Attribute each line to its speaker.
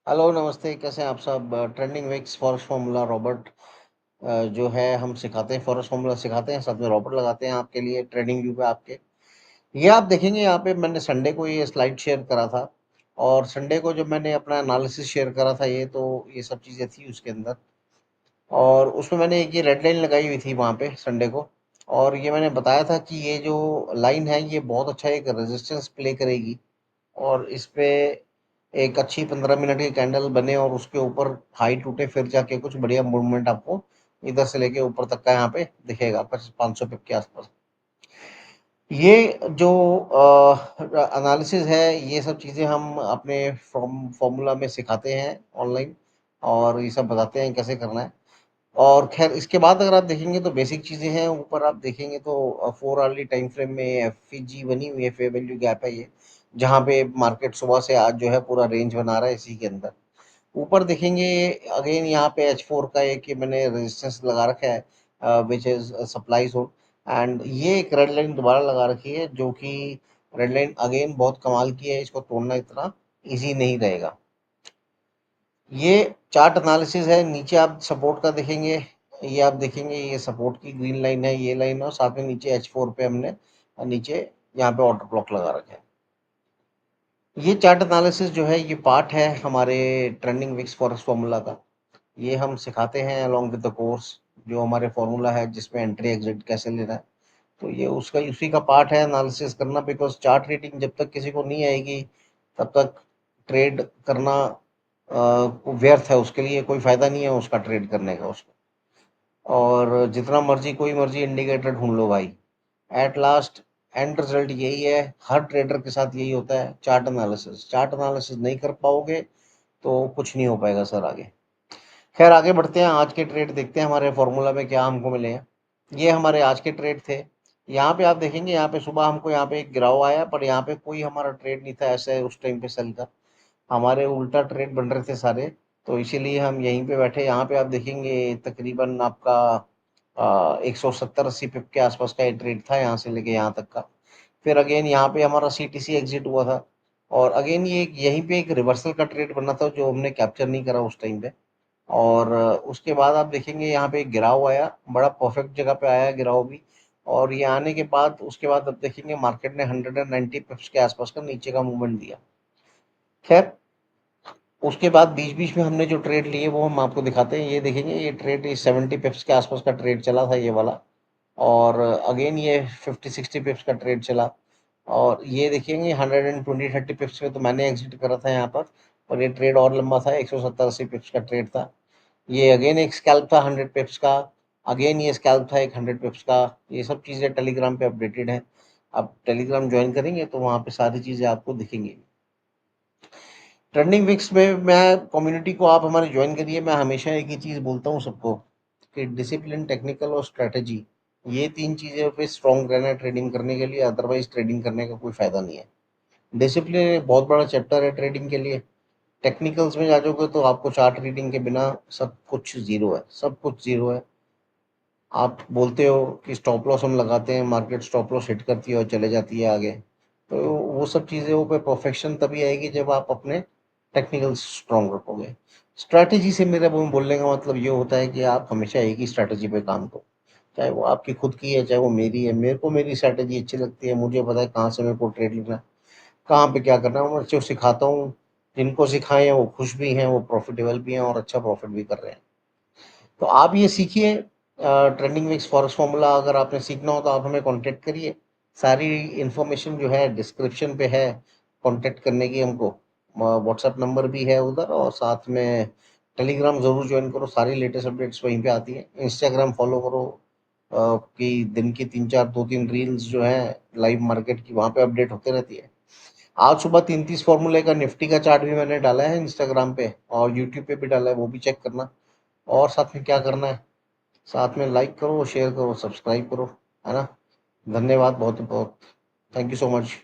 Speaker 1: Hello, नमस्ते, कैसे हैं आप सब? Trending Vicks forest formula Robert जो है हम सिखाते हैं, फॉरेस्ट फार्मूला सिखाते हैं, साथ में रॉबर्ट लगाते हैं आपके लिए ट्रेडिंग व्यू पे आपके। ये आप देखेंगे यहाँ पे मैंने संडे को ये स्लाइड शेयर करा था और संडे को जब मैंने अपना एनालिसिस शेयर करा था ये सब चीज़ें थी उसके अंदर। और उसमें मैंने एक ये रेड लाइन लगाई हुई थी वहाँ पे संडे को। और ये मैंने बताया था कि ये जो लाइन है ये बहुत अच्छा एक रेजिस्टेंस प्ले करेगी और इस पे एक अच्छी 15 मिनट की कैंडल बने और उसके ऊपर हाई टूटे, फिर जाके कुछ बढ़िया मूवमेंट आपको इधर से लेके ऊपर तक का यहाँ पे दिखेगा 500 पिप के आसपास। ये जो एनालिसिस है, ये सब चीज़ें हम अपने फॉर्मूला में सिखाते हैं ऑनलाइन और ये सब बताते हैं कैसे करना है। और खैर इसके बाद अगर आप देखेंगे तो बेसिक चीज़ें हैं, ऊपर आप देखेंगे तो 4 आवर्ली टाइम फ्रेम में एफईजी बनी हुई है, फेयर वैल्यू गैप है ये, जहाँ पे मार्केट सुबह से आज जो है पूरा रेंज बना रहा है इसी के अंदर। ऊपर देखेंगे अगेन यहाँ पे H4 का एक ये मैंने रेजिस्टेंस लगा रखा है which is supply zone. And ये एक रेड लाइन दोबारा लगा रखी है जो कि रेड लाइन अगेन बहुत कमाल की है, इसको तोड़ना इतना इजी नहीं रहेगा। ये चार्ट एनालिसिस है, नीचे आप सपोर्ट का देखेंगे, ये आप देखेंगे ये सपोर्ट की ग्रीन लाइन है, ये लाइन, और साथ में नीचे H4 पे हमने नीचे यहाँ पे ऑर्डर ब्लॉक लगा रखा है। ये चार्ट एनालिसिस जो है ये पार्ट है हमारे ट्रेंडिंग विक्स फॉरेक्स फार्मूला का। ये हम सिखाते हैं अलोंग विद द कोर्स, जो हमारे फार्मूला है जिसमें एंट्री एग्जिट कैसे लेना है। तो ये उसका उसी का पार्ट है एनालिसिस करना, बिकॉज चार्ट रेटिंग जब तक किसी को नहीं आएगी तब तक ट्रेड करना व्यर्थ है, उसके लिए कोई फायदा नहीं है उसका ट्रेड करने का उसको। और जितना मर्जी कोई मर्जी इंडिकेटर ढूंढ लो भाई, एट लास्ट एंड रिजल्ट यही है, हर ट्रेडर के साथ यही होता है, चार्ट एनालिसिस नहीं कर पाओगे तो कुछ नहीं हो पाएगा सर आगे। खैर आगे बढ़ते हैं, आज के ट्रेड देखते हैं हमारे फॉर्मूला में क्या हमको मिले हैं। ये हमारे आज के ट्रेड थे। यहाँ पे आप देखेंगे, यहाँ पे सुबह हमको यहाँ पे एक गिराव आया, पर यहाँ पे कोई हमारा ट्रेड नहीं था ऐसे उस टाइम पे सेल का, हमारे उल्टा ट्रेड बन रहे थे सारे। तो इसीलिए हम यहीं पे बैठे। यहाँ पे आप देखेंगे तकरीबन आपका 170-80 पिप के आसपास का ये ट्रेड था, यहाँ से लेके यहाँ तक का। फिर अगेन यहाँ पे हमारा सीटीसी एग्जिट हुआ था और अगेन ये यहीं पे एक रिवर्सल का ट्रेड बनना था जो हमने कैप्चर नहीं करा उस टाइम पे। और उसके बाद आप देखेंगे यहाँ पे एक गिराव आया, बड़ा परफेक्ट जगह पे आया गिराव भी। और ये आने के बाद उसके बाद अब देखेंगे मार्केट ने 190 पिप्स के आसपास का नीचे का मूवमेंट दिया। खैर उसके बाद बीच बीच में हमने जो ट्रेड लिए वो हम आपको दिखाते हैं। ये देखेंगे ये ट्रेड 70 पिप्स के आसपास का ट्रेड चला था ये वाला। और अगेन ये 50-60 पिप्स का ट्रेड चला। और ये देखेंगे 120-130 पिप्स में तो मैंने एग्जिट करा था यहाँ पर। और ये ट्रेड और लंबा था, 170-80 पिप्स का ट्रेड था। ये अगेन एक स्कैल्प था 100 पिप्स का। अगेन ये स्कैल्प था एक 100 पिप्स का। ये सब चीज़ें टेलीग्राम पे अपडेटेड है। आप टेलीग्राम ज्वाइन करेंगे तो वहाँ पे सारी चीज़ें आपको दिखेंगी। ट्रेंडिंग विक्स में मैं कम्युनिटी को आप हमारे ज्वाइन करिए। मैं हमेशा एक ही चीज़ बोलता हूँ सबको कि डिसिप्लिन, टेक्निकल और स्ट्रेटजी, ये 3 चीज़ें पे स्ट्रॉन्ग रहना है ट्रेडिंग करने के लिए, अदरवाइज ट्रेडिंग करने का कोई फ़ायदा नहीं है। डिसिप्लिन एक बहुत बड़ा चैप्टर है ट्रेडिंग के लिए। टेक्निकल्स में आ जाओगे तो आपको चार्ट रीडिंग के बिना सब कुछ ज़ीरो है, सब कुछ ज़ीरो है। आप बोलते हो कि स्टॉप लॉस हम लगाते हैं, मार्केट स्टॉप लॉस हिट करती है और चले जाती है आगे। तो वो सब चीज़ों पे परफेक्शन तभी आएगी जब आप अपने टेक्निकल स्ट्रॉन्ग रखोगे। स्ट्रैटेजी से मेरा वो बोलने का मतलब ये होता है कि आप हमेशा एक ही स्ट्रैटेजी पे काम करो, चाहे वो आपकी खुद की है चाहे वो मेरी है। मेरे को मेरी स्ट्रैटेजी अच्छी लगती है, मुझे पता है कहाँ से मेरे को ट्रेड लेना है, कहाँ पे क्या करना है। मैं जो सिखाता हूँ, जिनको सिखाए हैं वो खुश भी हैं, वो प्रॉफिटेबल भी हैं और अच्छा प्रॉफिट भी कर रहे हैं। तो आप ये सीखिए ट्रेंडिंग विक्स फॉरेक्स फार्मूला। अगर आपने सीखना हो तो आप हमें कांटेक्ट करिए, सारी इन्फॉर्मेशन जो है डिस्क्रिप्शन पे है कांटेक्ट करने की हमको। व्हाट्सएप नंबर भी है उधर, और साथ में टेलीग्राम ज़रूर ज्वाइन करो, सारी लेटेस्ट अपडेट्स वहीं पे आती हैं। इंस्टाग्राम फॉलो करो कि दिन की 3-4 2-3 रील्स जो है लाइव मार्केट की वहाँ पे अपडेट होते रहती है। आज सुबह 33 फॉर्मूले का निफ्टी का चार्ट भी मैंने डाला है इंस्टाग्राम पे, और यूट्यूब पे भी डाला है, वो भी चेक करना। और साथ में क्या करना है, साथ में लाइक करो, शेयर करो, सब्सक्राइब करो, है ना। धन्यवाद बहुत बहुत। Thank you so much.